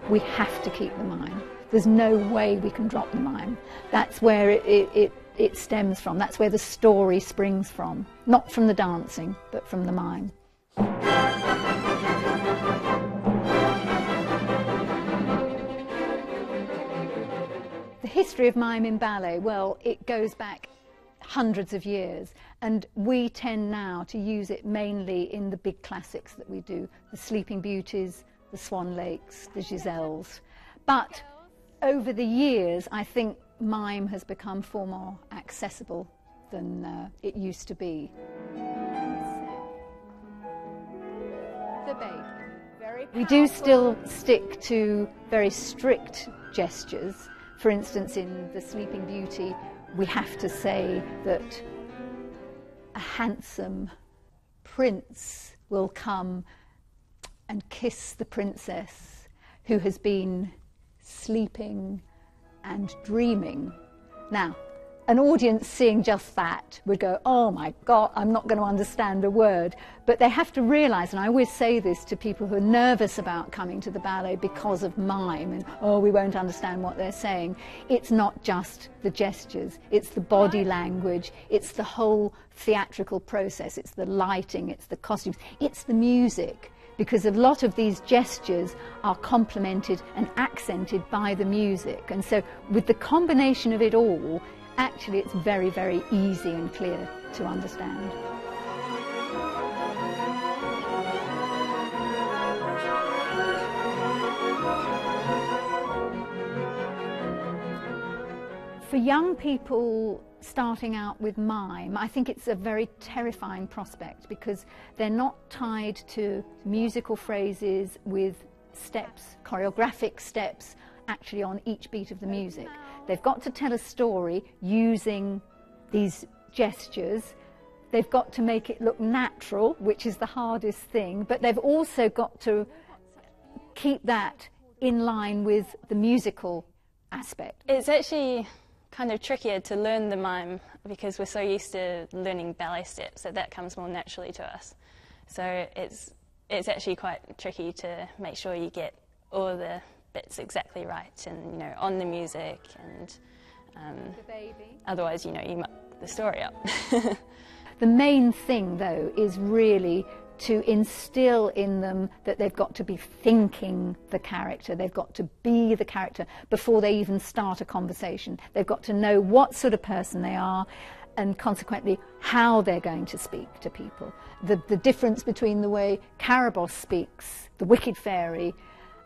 we have to keep the mime. There's no way we can drop the mime. That's where it stems from. That's where the story springs from. Not from the dancing, but from the mime. The history of mime in ballet, well, it goes back hundreds of years, and we tend now to use it mainly in the big classics that we do, the Sleeping Beauties, the Swan Lakes, the Giselles. But over the years, I think mime has become far more accessible than it used to be. The baby. We do still stick to very strict gestures. For instance, in the Sleeping Beauty, we have to say that a handsome prince will come and kiss the princess who has been sleeping and dreaming. Now, an audience seeing just that would go, oh my God, I'm not going to understand a word. But they have to realise, and I always say this to people who are nervous about coming to the ballet because of mime, and oh, we won't understand what they're saying. It's not just the gestures, it's the body language, it's the whole theatrical process, it's the lighting, it's the costumes, it's the music. Because a lot of these gestures are complemented and accented by the music. And so with the combination of it all, actually it's very, very easy and clear to understand. For young people starting out with mime, I think it's a very terrifying prospect because they're not tied to musical phrases with steps, choreographic steps, actually on each beat of the music. They've got to tell a story using these gestures. They've got to make it look natural, which is the hardest thing, but they've also got to keep that in line with the musical aspect. It's actually kind of trickier to learn the mime because we're so used to learning ballet steps that comes more naturally to us. So it's actually quite tricky to make sure you get all the bits exactly right and, you know, on the music, and otherwise, you know, you muck the story up. The main thing, though, is really to instill in them that they've got to be thinking the character, they've got to be the character before they even start a conversation. They've got to know what sort of person they are and consequently how they're going to speak to people. The difference between the way Carabosse speaks, the Wicked Fairy,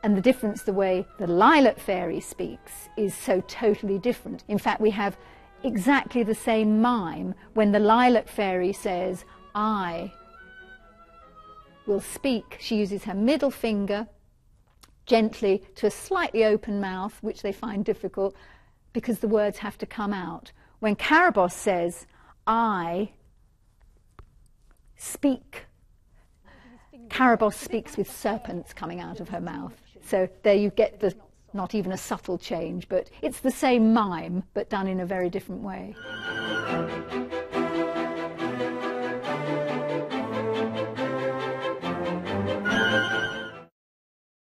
and the difference the way the Lilac Fairy speaks is so totally different. In fact, we have exactly the same mime when the Lilac Fairy says, I will speak. She uses her middle finger gently to a slightly open mouth, which they find difficult because the words have to come out. When Carabosse says, I speak, Carabosse speaks with serpents coming out of her mouth. So there you get the, not even a subtle change, but it's the same mime, but done in a very different way.